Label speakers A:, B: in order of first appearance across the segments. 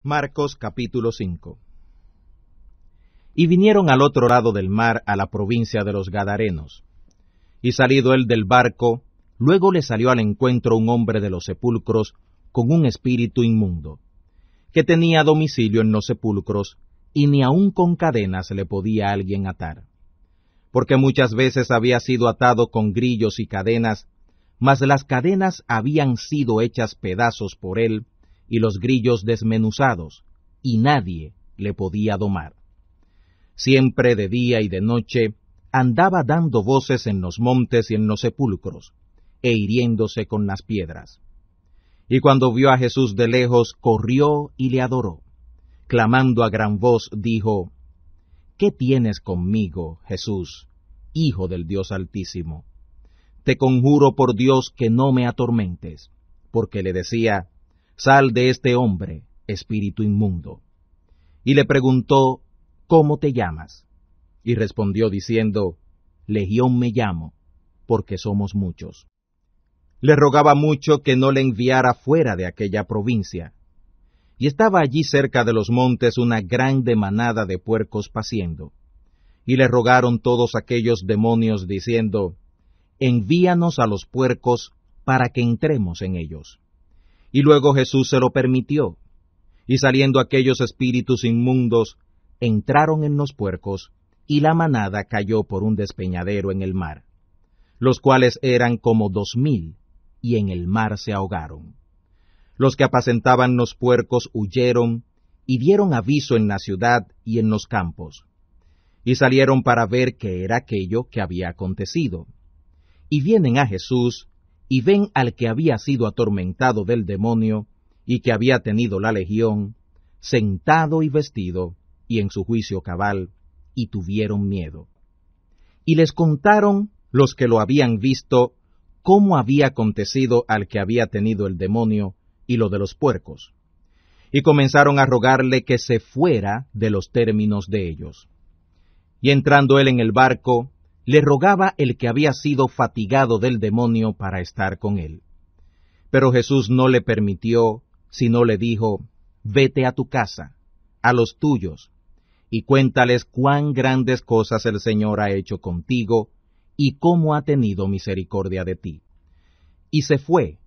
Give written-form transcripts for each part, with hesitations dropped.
A: Marcos capítulo 5. Y vinieron al otro lado del mar, a la provincia de los Gadarenos. Y salido él del barco, luego le salió al encuentro un hombre de los sepulcros con un espíritu inmundo, que tenía domicilio en los sepulcros, y ni aun con cadenas le podía alguien atar. Porque muchas veces había sido atado con grillos y cadenas, mas las cadenas habían sido hechas pedazos por él, y los grillos desmenuzados, y nadie le podía domar. Siempre de día y de noche andaba dando voces en los montes y en los sepulcros, e hiriéndose con las piedras. Y cuando vio a Jesús de lejos, corrió y le adoró. Clamando a gran voz, dijo: ¿Qué tienes conmigo, Jesús, Hijo del Dios Altísimo? Te conjuro por Dios que no me atormentes, porque le decía: Sal de este hombre, espíritu inmundo. Y le preguntó: ¿Cómo te llamas? Y respondió diciendo: Legión me llamo, porque somos muchos. Le rogaba mucho que no le enviara fuera de aquella provincia. Y estaba allí cerca de los montes una grande manada de puercos paciendo. Y le rogaron todos aquellos demonios, diciendo: Envíanos a los puercos para que entremos en ellos. Y luego Jesús se lo permitió. Y saliendo aquellos espíritus inmundos, entraron en los puercos, y la manada cayó por un despeñadero en el mar, los cuales eran como 2000, y en el mar se ahogaron. Los que apacentaban los puercos huyeron, y dieron aviso en la ciudad y en los campos, y salieron para ver qué era aquello que había acontecido. Y vienen a Jesús, y ven al que había sido atormentado del demonio, y que había tenido la legión, sentado y vestido, y en su juicio cabal, y tuvieron miedo. Y les contaron los que lo habían visto cómo había acontecido al que había tenido el demonio, y lo de los puercos. Y comenzaron a rogarle que se fuera de los términos de ellos. Y entrando él en el barco, le rogaba el que había sido fatigado del demonio para estar con él. Pero Jesús no le permitió, sino le dijo: Vete a tu casa, a los tuyos, y cuéntales cuán grandes cosas el Señor ha hecho contigo, y cómo ha tenido misericordia de ti. Y se fue,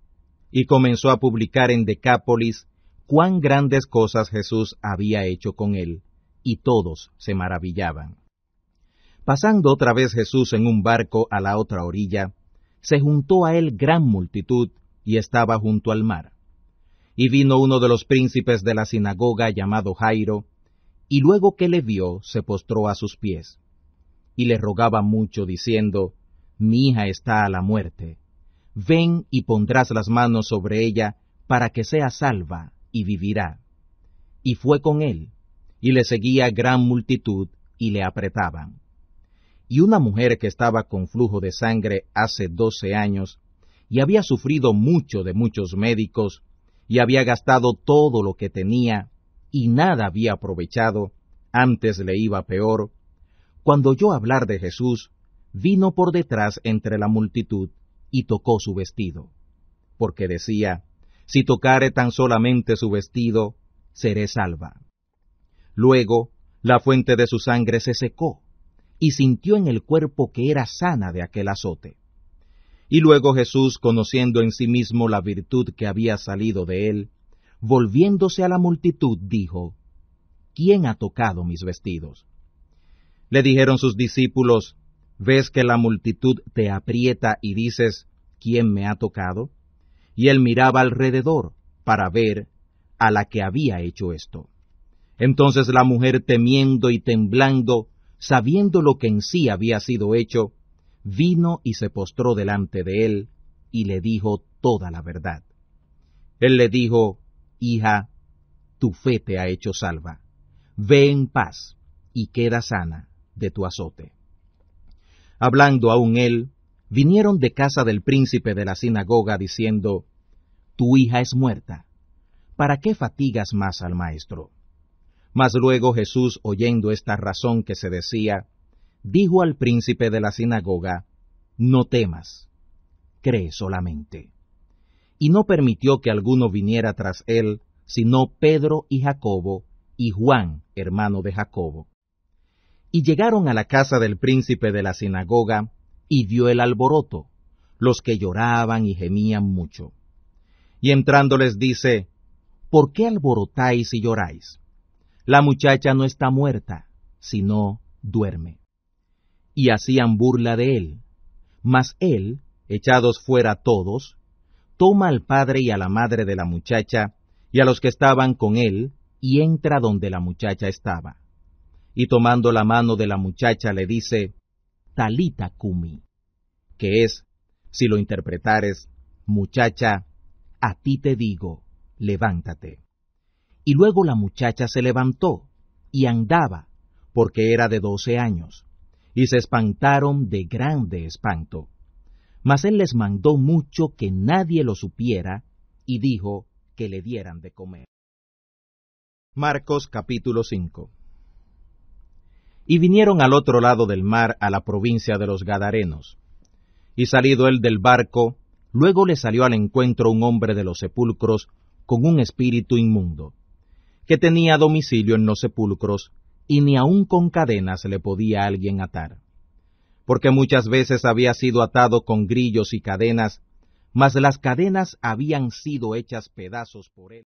A: y comenzó a publicar en Decápolis cuán grandes cosas Jesús había hecho con él, y todos se maravillaban. Pasando otra vez Jesús en un barco a la otra orilla, se juntó a él gran multitud, y estaba junto al mar. Y vino uno de los príncipes de la sinagoga llamado Jairo, y luego que le vio, se postró a sus pies, y le rogaba mucho, diciendo: Mi hija está a la muerte. Ven y pondrás las manos sobre ella, para que sea salva, y vivirá. Y fue con él, y le seguía gran multitud, y le apretaban. Y una mujer que estaba con flujo de sangre hace 12 años, y había sufrido mucho de muchos médicos, y había gastado todo lo que tenía, y nada había aprovechado, antes le iba peor, cuando oyó hablar de Jesús, vino por detrás entre la multitud, y tocó su vestido, porque decía: Si tocare tan solamente su vestido, seré salva. Luego, la fuente de su sangre se secó, y sintió en el cuerpo que era sana de aquel azote. Y luego Jesús, conociendo en sí mismo la virtud que había salido de él, volviéndose a la multitud, dijo: ¿Quién ha tocado mis vestidos? Le dijeron sus discípulos: ¿Ves que la multitud te aprieta y dices: ¿Quién me ha tocado? Y él miraba alrededor para ver a la que había hecho esto. Entonces la mujer, temiendo y temblando, sabiendo lo que en sí había sido hecho, vino y se postró delante de él, y le dijo toda la verdad. Él le dijo: Hija, tu fe te ha hecho salva. Ve en paz, y queda sana de tu azote. Hablando aún él, vinieron de casa del príncipe de la sinagoga, diciendo: Tu hija es muerta. ¿Para qué fatigas más al maestro? Mas luego Jesús, oyendo esta razón que se decía, dijo al príncipe de la sinagoga: No temas, cree solamente. Y no permitió que alguno viniera tras él, sino Pedro y Jacobo, y Juan, hermano de Jacobo. Y llegaron a la casa del príncipe de la sinagoga, y vio el alboroto, los que lloraban y gemían mucho. Y entrando les dice, ¿por qué alborotáis y lloráis? La muchacha no está muerta, sino duerme. Y hacían burla de él. Mas él, echados fuera todos, toma al padre y a la madre de la muchacha, y a los que estaban con él, y entra donde la muchacha estaba. Y tomando la mano de la muchacha le dice, Talita cumi, que es, si lo interpretares, muchacha, a ti te digo, levántate. Y luego la muchacha se levantó, y andaba, porque era de 12 años, y se espantaron de grande espanto. Mas él les mandó mucho que nadie lo supiera, y dijo que le dieran de comer. Marcos capítulo 5. Y vinieron al otro lado del mar a la provincia de los Gadarenos. Y salido él del barco, luego le salió al encuentro un hombre de los sepulcros con un espíritu inmundo, que tenía domicilio en los sepulcros, y ni aun con cadenas le podía alguien atar. Porque muchas veces había sido atado con grillos y cadenas, mas las cadenas habían sido hechas pedazos por él.